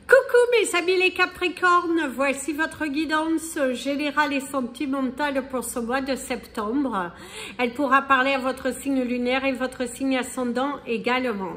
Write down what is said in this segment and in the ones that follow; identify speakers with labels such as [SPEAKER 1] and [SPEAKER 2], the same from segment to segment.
[SPEAKER 1] Coucou mes amis les Capricornes, voici votre guidance générale et sentimentale pour ce mois de septembre. Elle pourra parler à votre signe lunaire et votre signe ascendant également.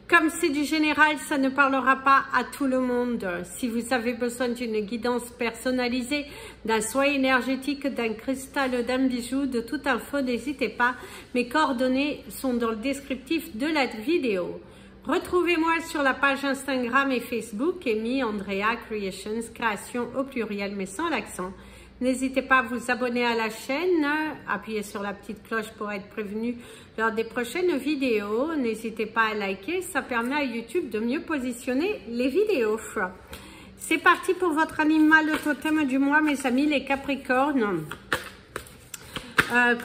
[SPEAKER 1] Comme c'est du général, ça ne parlera pas à tout le monde. Si vous avez besoin d'une guidance personnalisée, d'un soin énergétique, d'un cristal, d'un bijou, de toute info, n'hésitez pas. Mes coordonnées sont dans le descriptif de la vidéo. Retrouvez-moi sur la page Instagram et Facebook, Amy Andrea Creations, création au pluriel mais sans l'accent. N'hésitez pas à vous abonner à la chaîne, appuyez sur la petite cloche pour être prévenu lors des prochaines vidéos. N'hésitez pas à liker, ça permet à YouTube de mieux positionner les vidéos. C'est parti pour votre animal totem du mois, mes amis les Capricornes.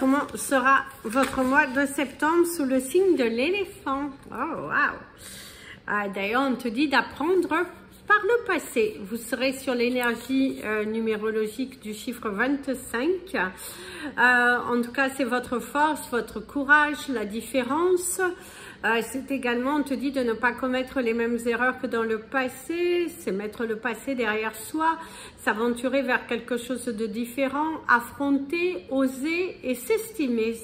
[SPEAKER 1] Comment sera votre mois de septembre sous le signe de l'éléphant? Oh, wow! D'ailleurs, on te dit d'apprendre par le passé. Vous serez sur l'énergie numérologique du chiffre 25. En tout cas, c'est votre force, votre courage, la différence. C'est également, on te dit de ne pas commettre les mêmes erreurs que dans le passé, c'est mettre le passé derrière soi, s'aventurer vers quelque chose de différent, affronter, oser et s'estimer.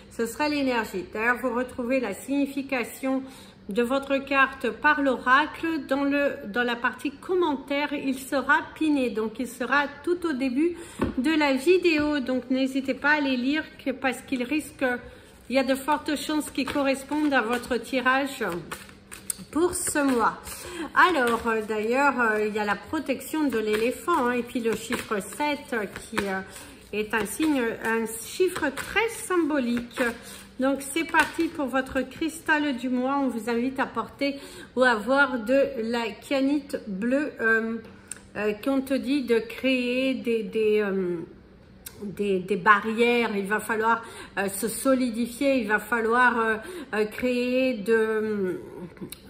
[SPEAKER 1] Ce serait l'énergie. D'ailleurs, vous retrouvez la signification de votre carte par l'oracle dans la partie commentaire. Il sera piné, donc il sera tout au début de la vidéo. Donc n'hésitez pas à les lire parce qu'il risque... Il y a de fortes chances qui correspondent à votre tirage pour ce mois. Alors, d'ailleurs, il y a la protection de l'éléphant et puis le chiffre 7 qui est un chiffre très symbolique. Donc, c'est parti pour votre cristal du mois. On vous invite à porter ou à voir de la kyanite bleue qu'on te dit de créer des barrières. Il va falloir se solidifier, il va falloir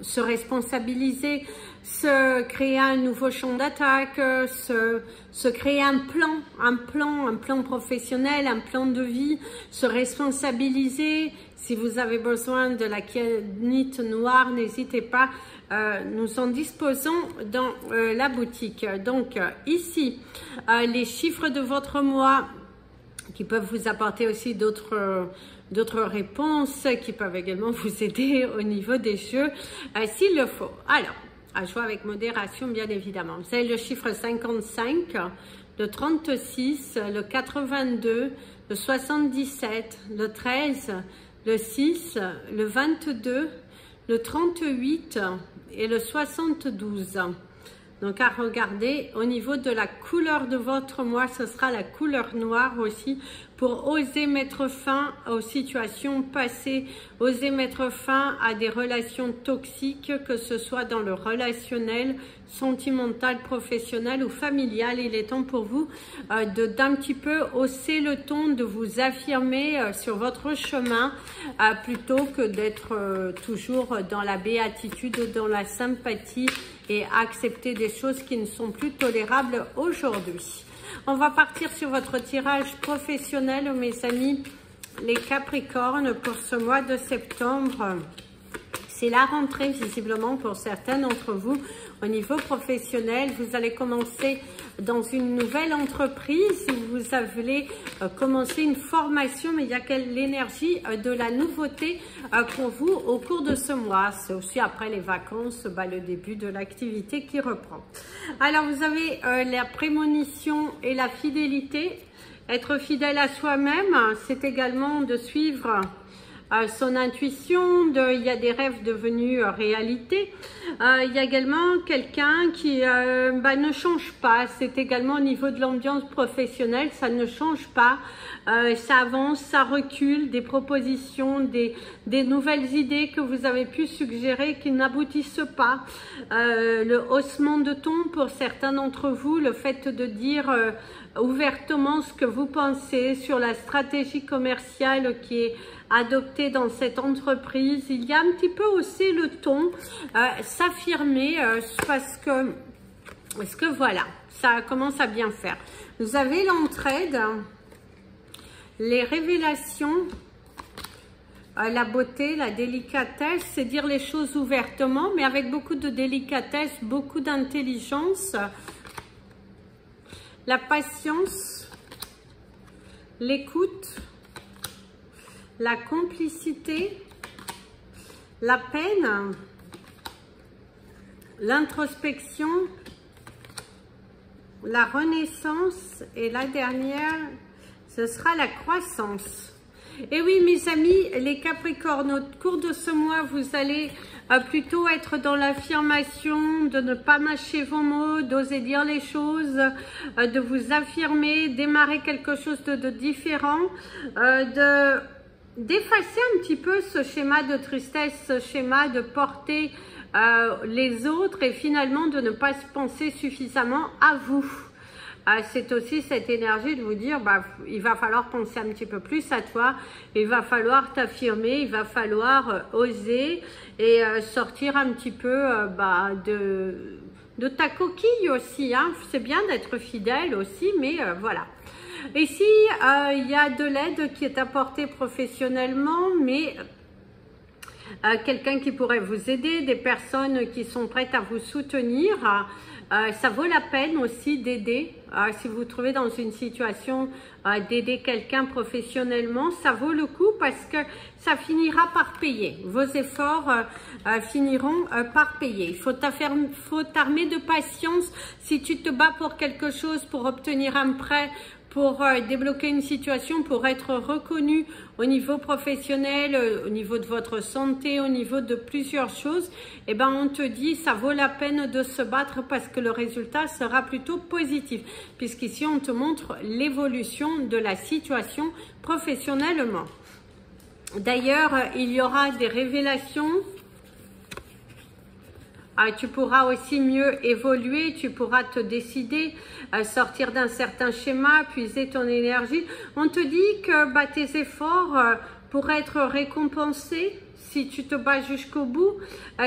[SPEAKER 1] se responsabiliser, se créer un nouveau champ d'attaque, se créer un plan professionnel, un plan de vie, se responsabiliser. Si vous avez besoin de la kyanite noire, n'hésitez pas, nous en disposons dans la boutique. Donc ici, les chiffres de votre mois qui peuvent vous apporter aussi d'autres réponses, qui peuvent également vous aider au niveau des jeux, s'il le faut. Alors, à jouer avec modération, bien évidemment. Vous avez le chiffre 55, le 36, le 82, le 77, le 13, le 6, le 22, le 38 et le 72. Donc à regarder au niveau de la couleur de votre mois, ce sera la couleur noire aussi pour oser mettre fin aux situations passées, oser mettre fin à des relations toxiques, que ce soit dans le relationnel, sentimental, professionnel ou familial. Il est temps pour vous d'un petit peu hausser le ton, de vous affirmer sur votre chemin plutôt que d'être toujours dans la béatitude, dans la sympathie et accepter des choses qui ne sont plus tolérables aujourd'hui. On va partir sur votre tirage professionnel, mes amis, les Capricornes, pour ce mois de septembre. C'est la rentrée, visiblement, pour certains d'entre vous. Au niveau professionnel, vous allez commencer dans une nouvelle entreprise. Vous allez commencer une formation, mais il y a l'énergie de la nouveauté pour vous au cours de ce mois. C'est aussi après les vacances, le début de l'activité qui reprend. Alors, vous avez la prémonition et la fidélité. Être fidèle à soi-même, c'est également de suivre son intuition, il y a des rêves devenus réalité. Il y a également quelqu'un qui ne change pas. C'est également au niveau de l'ambiance professionnelle, ça ne change pas. Ça avance, ça recule, des propositions, des nouvelles idées que vous avez pu suggérer qui n'aboutissent pas. Le haussement de ton pour certains d'entre vous, le fait de dire ouvertement ce que vous pensez sur la stratégie commerciale qui est adoptée dans cette entreprise. Il y a un petit peu hausser le ton, s'affirmer parce que voilà, ça commence à bien faire. Vous avez l'entraide, les révélations, la beauté, la délicatesse, c'est dire les choses ouvertement, mais avec beaucoup de délicatesse, beaucoup d'intelligence, la patience, l'écoute, la complicité, la peine, l'introspection, la renaissance et la dernière, ce sera la croissance. Et oui, mes amis, les Capricornes, au cours de ce mois, vous allez plutôt être dans l'affirmation, de ne pas mâcher vos mots, d'oser dire les choses, de vous affirmer, démarrer quelque chose de différent, d'effacer un petit peu ce schéma de tristesse, ce schéma de porter les autres et finalement de ne pas se penser suffisamment à vous. C'est aussi cette énergie de vous dire, il va falloir penser un petit peu plus à toi, il va falloir t'affirmer, il va falloir oser et sortir un petit peu de ta coquille aussi. Hein. C'est bien d'être fidèle aussi, mais voilà. Ici, il y a de l'aide qui est apportée professionnellement, mais quelqu'un qui pourrait vous aider, des personnes qui sont prêtes à vous soutenir. Ça vaut la peine aussi d'aider. Si vous vous trouvez dans une situation d'aider quelqu'un professionnellement, ça vaut le coup parce que ça finira par payer. Vos efforts finiront par payer. Il faut t'armer de patience. Si tu te bats pour quelque chose, pour obtenir un prêt, pour débloquer une situation, pour être reconnu au niveau professionnel, au niveau de votre santé, au niveau de plusieurs choses, eh ben on te dit ça vaut la peine de se battre parce que le résultat sera plutôt positif. Puisqu'ici on te montre l'évolution de la situation professionnellement. D'ailleurs, il y aura des révélations. Tu pourras aussi mieux évoluer, tu pourras te décider, sortir d'un certain schéma, puiser ton énergie. On te dit que tes efforts pourraient être récompensés si tu te bats jusqu'au bout,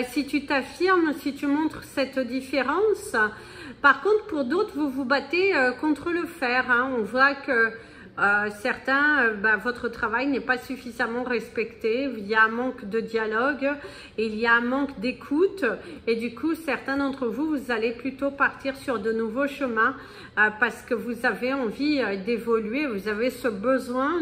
[SPEAKER 1] si tu t'affirmes, si tu montres cette différence. Par contre, pour d'autres, vous vous battez contre le fer. Hein. On voit que certains, votre travail n'est pas suffisamment respecté, il y a un manque de dialogue, il y a un manque d'écoute et du coup certains d'entre vous, vous allez plutôt partir sur de nouveaux chemins parce que vous avez envie d'évoluer, vous avez ce besoin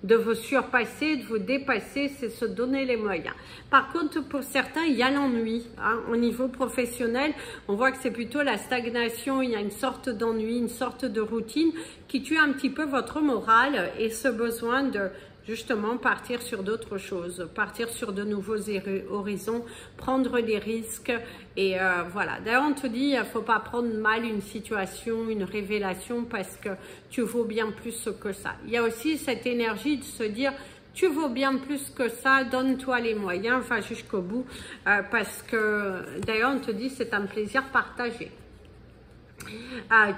[SPEAKER 1] de vous surpasser, de vous dépasser, c'est se donner les moyens. Par contre, pour certains, il y a l'ennui. Hein, au niveau professionnel, on voit que c'est plutôt la stagnation, il y a une sorte d'ennui, une sorte de routine qui tue un petit peu votre morale et ce besoin de justement partir sur d'autres choses, partir sur de nouveaux horizons, prendre des risques et voilà. D'ailleurs, on te dit, il ne faut pas prendre mal une situation, une révélation parce que tu vaux bien plus que ça. Il y a aussi cette énergie de se dire, tu vaux bien plus que ça, donne-toi les moyens, va jusqu'au bout parce que d'ailleurs, on te dit, c'est un plaisir partagé.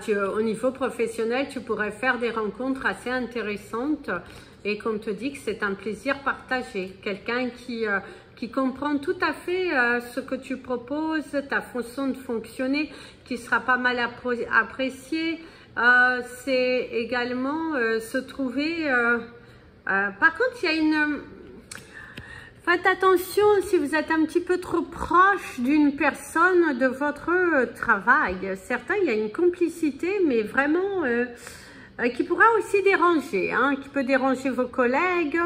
[SPEAKER 1] Au niveau professionnel, tu pourrais faire des rencontres assez intéressantes et qu'on te dit que c'est un plaisir partagé. Quelqu'un qui comprend tout à fait ce que tu proposes, ta façon de fonctionner, qui sera pas mal apprécié. C'est également se trouver... par contre, il y a une... Faites attention si vous êtes un petit peu trop proche d'une personne de votre travail. Certains, il y a une complicité, mais vraiment qui pourra aussi déranger, hein, qui peut déranger vos collègues.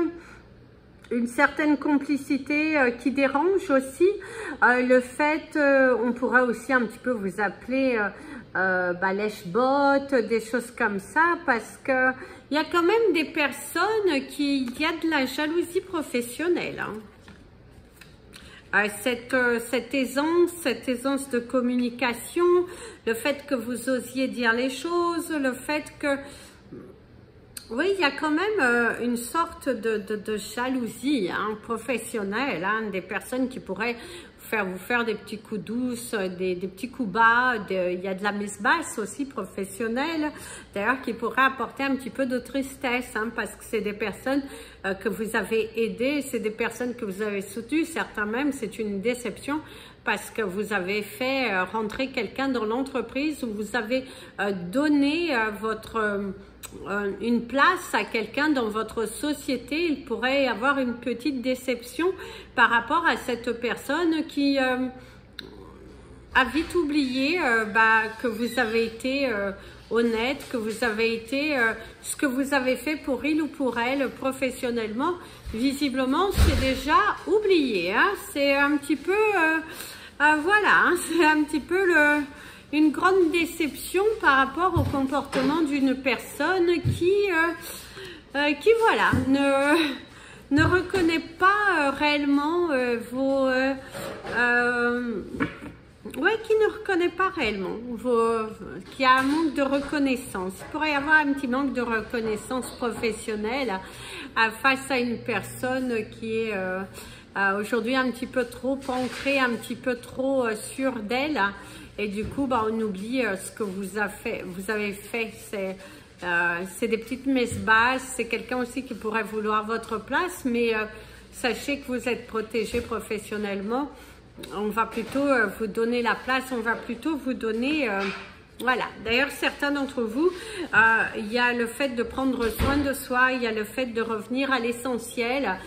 [SPEAKER 1] Une certaine complicité qui dérange aussi. Le fait, on pourra aussi un petit peu vous appeler lèche-botte, des choses comme ça, parce que il y a quand même des personnes il y a de la jalousie professionnelle. Hein. Cette aisance de communication, le fait que vous osiez dire les choses, le fait que... Oui, il y a quand même une sorte de jalousie professionnelle, hein, des personnes qui pourraient vous faire des petits coups douces, des petits coups bas, il y a de la mise basse aussi professionnelle, d'ailleurs qui pourrait apporter un petit peu de tristesse, hein, parce que c'est des personnes que vous avez aidées, c'est des personnes que vous avez soutenues, certains même c'est une déception parce que vous avez fait rentrer quelqu'un dans l'entreprise, ou vous avez donné une place à quelqu'un dans votre société. Il pourrait y avoir une petite déception par rapport à cette personne qui a vite oublié que vous avez été honnête, que vous avez été ce que vous avez fait pour il ou pour elle professionnellement. Visiblement, c'est déjà oublié. Hein? C'est un petit peu, voilà, hein? C'est un petit peu une grande déception par rapport au comportement d'une personne qui voilà, ne reconnaît pas réellement qui ne reconnaît pas réellement, qui a un manque de reconnaissance. Il pourrait y avoir un petit manque de reconnaissance professionnelle face à une personne qui est aujourd'hui un petit peu trop ancrée, un petit peu trop sûre d'elle. Et du coup, on oublie ce que vous avez fait. C'est des petites messes basses. C'est quelqu'un aussi qui pourrait vouloir votre place, mais sachez que vous êtes protégé professionnellement. On va plutôt vous donner la place, on va plutôt vous donner... voilà. D'ailleurs, certains d'entre vous, il y a le fait de prendre soin de soi, il y a le fait de revenir à l'essentiel.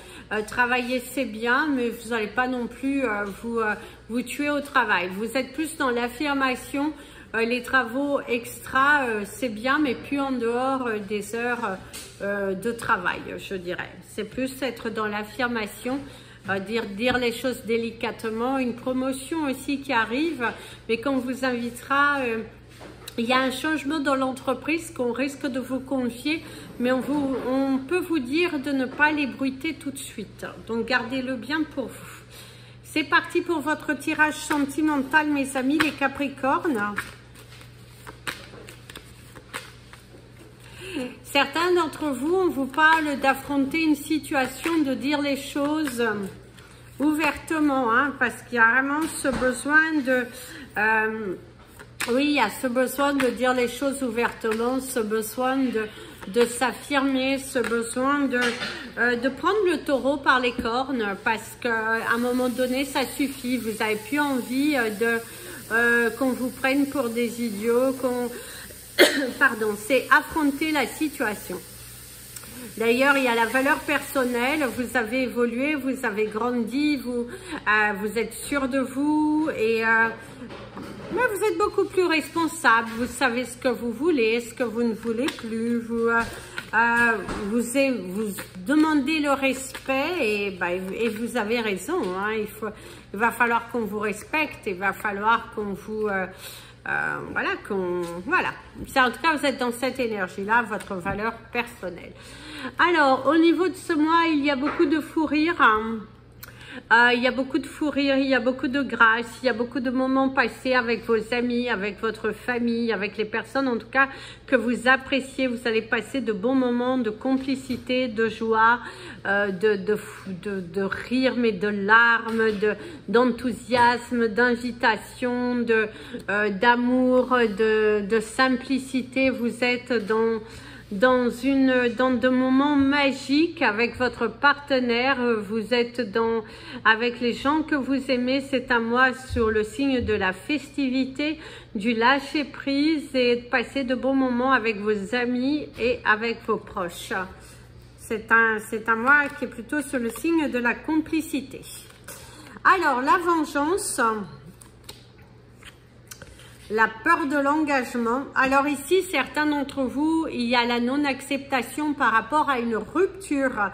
[SPEAKER 1] Travailler, c'est bien, mais vous n'allez pas non plus vous tuer au travail. Vous êtes plus dans l'affirmation. Les travaux extra, c'est bien, mais plus en dehors des heures de travail, je dirais. C'est plus être dans l'affirmation. Dire les choses délicatement, une promotion aussi qui arrive, mais qu'on vous invitera, il y a un changement dans l'entreprise qu'on risque de vous confier, mais on peut vous dire de ne pas l'ébruiter tout de suite, donc gardez-le bien pour vous. C'est parti pour votre tirage sentimental, mes amis les Capricornes. Certains d'entre vous, on vous parle d'affronter une situation, de dire les choses ouvertement, hein, parce qu'il y a vraiment ce besoin de... oui, il y a ce besoin de dire les choses ouvertement, ce besoin de s'affirmer, ce besoin de prendre le taureau par les cornes, parce qu'à un moment donné, ça suffit. Vous n'avez plus envie qu'on vous prenne pour des idiots, pardon, c'est affronter la situation. D'ailleurs, il y a la valeur personnelle, vous avez évolué, vous avez grandi, vous êtes sûr de vous et mais vous êtes beaucoup plus responsable, vous savez ce que vous voulez, ce que vous ne voulez plus, vous demandez le respect et vous avez raison, hein, il va falloir qu'on vous respecte, il va falloir qu'on vous... voilà. En tout cas, vous êtes dans cette énergie-là, votre valeur personnelle. Alors, au niveau de ce mois, il y a beaucoup de fou rire. Il y a beaucoup de fou rire, il y a beaucoup de grâce, il y a beaucoup de moments passés avec vos amis, avec votre famille, avec les personnes en tout cas que vous appréciez. Vous allez passer de bons moments de complicité, de joie, de rire, mais de larmes, d'enthousiasme, d'invitation, d'amour, de simplicité. Vous êtes dans de moments magiques avec votre partenaire, vous êtes avec les gens que vous aimez. C'est un mois sur le signe de la festivité, du lâcher prise et de passer de bons moments avec vos amis et avec vos proches. C'est un mois qui est plutôt sur le signe de la complicité. Alors, la vengeance... La peur de l'engagement. Alors ici, certains d'entre vous, il y a la non-acceptation par rapport à une rupture.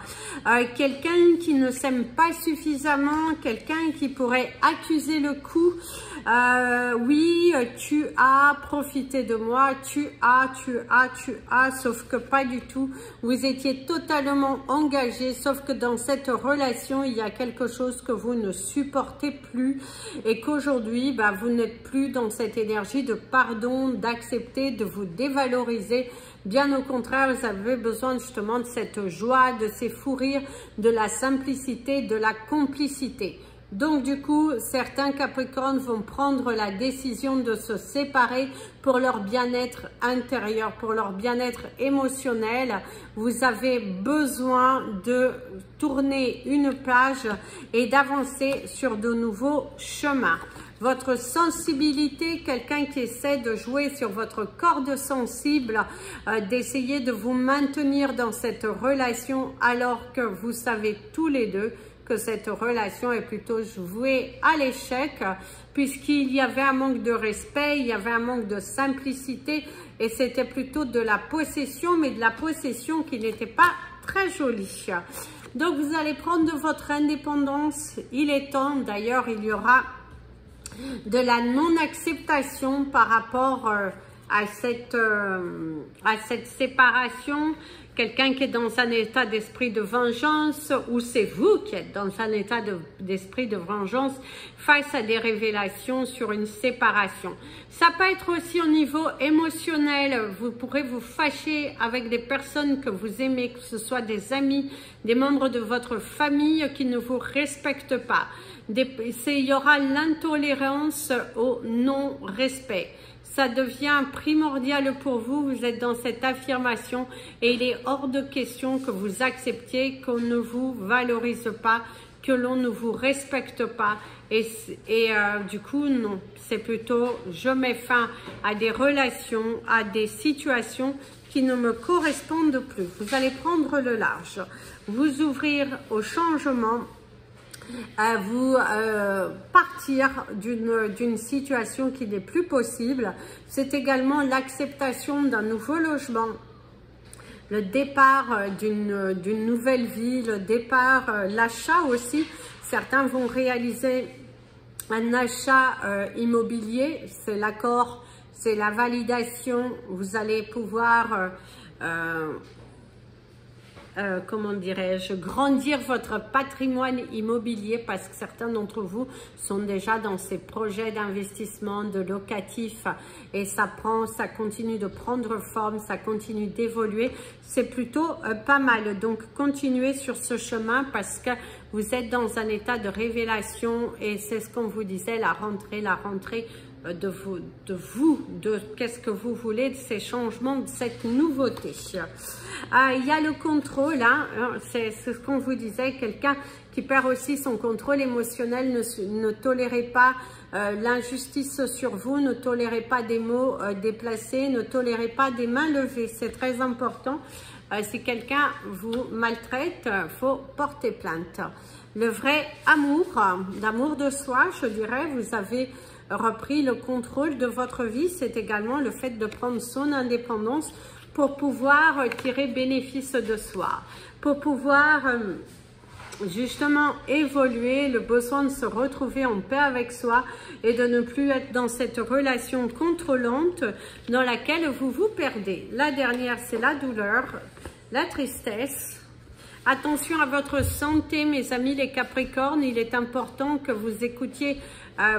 [SPEAKER 1] Quelqu'un qui ne s'aime pas suffisamment, quelqu'un qui pourrait accuser le coup. Oui, tu as profité de moi, tu as, sauf que pas du tout. Vous étiez totalement engagé, sauf que dans cette relation, il y a quelque chose que vous ne supportez plus et qu'aujourd'hui, vous n'êtes plus dans cette énergie de pardon, d'accepter, de vous dévaloriser. Bien au contraire, vous avez besoin justement de cette joie, de ces fous rires, de la simplicité, de la complicité. Donc du coup, certains Capricornes vont prendre la décision de se séparer pour leur bien-être intérieur, pour leur bien-être émotionnel. Vous avez besoin de tourner une page et d'avancer sur de nouveaux chemins. Votre sensibilité, quelqu'un qui essaie de jouer sur votre corde sensible, d'essayer de vous maintenir dans cette relation alors que vous savez tous les deux que cette relation est plutôt vouée à l'échec, puisqu'il y avait un manque de respect, il y avait un manque de simplicité, et c'était plutôt de la possession, mais de la possession qui n'était pas très jolie. Donc vous allez prendre de votre indépendance, il est temps, d'ailleurs il y aura de la non-acceptation par rapport à cette séparation. Quelqu'un qui est dans un état d'esprit de vengeance, ou c'est vous qui êtes dans un état d'esprit de vengeance face à des révélations sur une séparation. Ça peut être aussi au niveau émotionnel. Vous pourrez vous fâcher avec des personnes que vous aimez, que ce soit des amis, des membres de votre famille qui ne vous respectent pas. Il y aura l'intolérance au non-respect. Ça devient primordial pour vous, vous êtes dans cette affirmation et il est hors de question que vous acceptiez qu'on ne vous valorise pas, que l'on ne vous respecte pas. Et du coup, non, c'est plutôt je mets fin à des relations, à des situations qui ne me correspondent plus. Vous allez prendre le large, vous ouvrir au changement, à vous partir d'une situation qui n'est plus possible. C'est également l'acceptation d'un nouveau logement, le départ d'une nouvelle vie, le départ, l'achat aussi. Certains vont réaliser un achat immobilier, c'est l'accord, c'est la validation. Vous allez pouvoir comment dirais-je, grandir votre patrimoine immobilier, parce que certains d'entre vous sont déjà dans ces projets d'investissement, de locatif, et ça continue de prendre forme, ça continue d'évoluer. C'est plutôt pas mal. Donc continuez sur ce chemin parce que vous êtes dans un état de révélation, et c'est ce qu'on vous disait, la rentrée de qu'est-ce que vous voulez, de ces changements, de cette nouveauté. Il y a le contrôle, hein, c'est ce qu'on vous disait, quelqu'un qui perd aussi son contrôle émotionnel. Ne tolérez pas l'injustice sur vous, ne tolérez pas des mots déplacés, ne tolérez pas des mains levées, c'est très important. Si quelqu'un vous maltraite, il faut porter plainte. Le vrai amour, l'amour de soi, je dirais, vous avez repris le contrôle de votre vie. C'est également le fait de prendre son indépendance pour pouvoir tirer bénéfice de soi, pour pouvoir justement évoluer, le besoin de se retrouver en paix avec soi et de ne plus être dans cette relation contrôlante dans laquelle vous vous perdez. La dernière, c'est la douleur, la tristesse. Attention à votre santé, mes amis les Capricornes. Il est important que vous écoutiez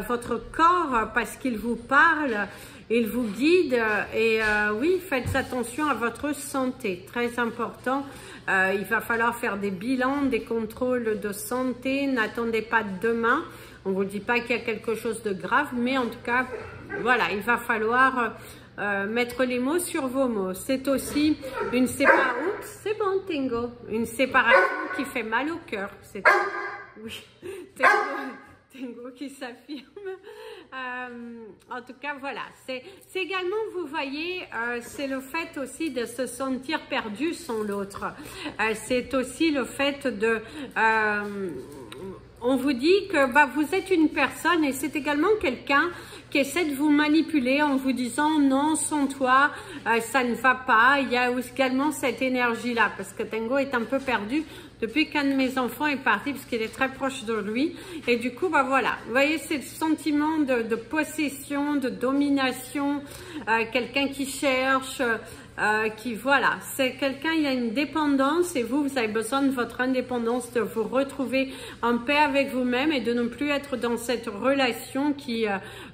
[SPEAKER 1] votre corps parce qu'il vous parle, il vous guide. Et oui, faites attention à votre santé, très important. Il va falloir faire des bilans, des contrôles de santé. N'attendez pas demain. On ne vous dit pas qu'il y a quelque chose de grave, mais en tout cas, voilà, il va falloir mettre les mots sur vos mots. C'est aussi une séparation. Oups, c'est bon, Tango. Une séparation qui fait mal au cœur. C'est oui, Tango qui s'affirme. En tout cas, voilà. C'est également, vous voyez, c'est le fait aussi de se sentir perdu sans l'autre. C'est aussi le fait de... on vous dit que bah, vous êtes une personne, et c'est également quelqu'un qui essaie de vous manipuler en vous disant non, sans toi, ça ne va pas. Il y a également cette énergie-là, parce que Tango est un peu perdu depuis qu'un de mes enfants est parti, parce qu'il est très proche de lui. Et du coup, bah voilà, vous voyez, c'est le sentiment de possession, de domination, quelqu'un qui cherche, voilà, c'est quelqu'un, il y a une dépendance et vous avez besoin de votre indépendance, de vous retrouver en paix avec vous-même et de ne plus être dans cette relation qui,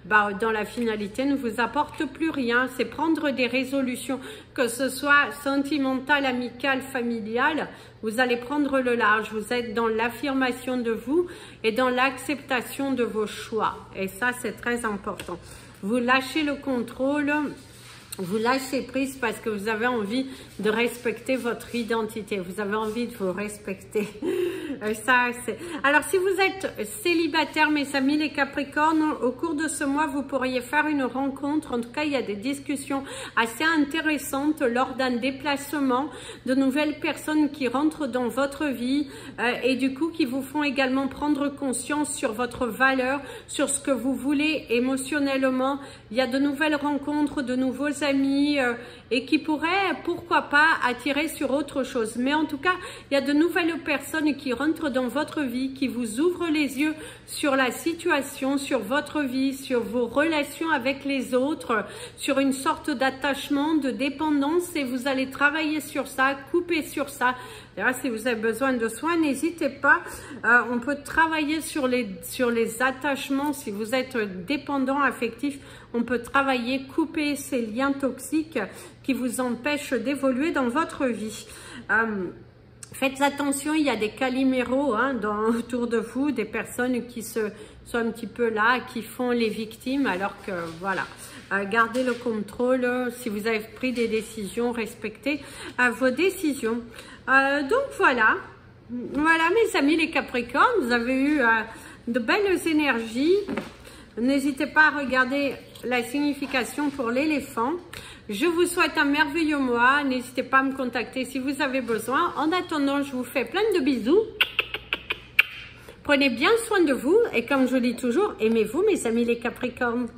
[SPEAKER 1] dans la finalité, ne vous apporte plus rien. C'est prendre des résolutions, que ce soit sentimentale, amicale, familiale. Vous allez prendre le large, vous êtes dans l'affirmation de vous et dans l'acceptation de vos choix. Et ça, c'est très important. Vous lâchez le contrôle. Vous lâchez prise parce que vous avez envie de respecter votre identité. Vous avez envie de vous respecter. Ça, c'est... Alors, si vous êtes célibataire, mes amis les Capricornes, au cours de ce mois, vous pourriez faire une rencontre. En tout cas, il y a des discussions assez intéressantes lors d'un déplacement, de nouvelles personnes qui rentrent dans votre vie et du coup, qui vous font également prendre conscience sur votre valeur, sur ce que vous voulez émotionnellement. Il y a de nouvelles rencontres, de nouveaux amis et qui pourraient, pourquoi pas, attirer sur autre chose. Mais en tout cas, il y a de nouvelles personnes qui rentrent dans votre vie, qui vous ouvrent les yeux sur la situation, sur votre vie, sur vos relations avec les autres, sur une sorte d'attachement, de dépendance et vous allez travailler sur ça, couper sur ça. D'ailleurs, si vous avez besoin de soins, n'hésitez pas. On peut travailler sur les attachements. Si vous êtes dépendant affectif, on peut travailler, couper ces liens toxiques qui vous empêchent d'évoluer dans votre vie. Faites attention, il y a des caliméros autour de vous, des personnes qui sont un petit peu là, qui font les victimes, alors que voilà. Gardez le contrôle. Si vous avez pris des décisions, respectez vos décisions. Donc voilà, mes amis les Capricornes, vous avez eu de belles énergies. N'hésitez pas à regarder la signification pour l'éléphant. Je vous souhaite un merveilleux mois. N'hésitez pas à me contacter si vous avez besoin. En attendant, je vous fais plein de bisous. Prenez bien soin de vous et comme je dis toujours, aimez-vous mes amis les Capricornes.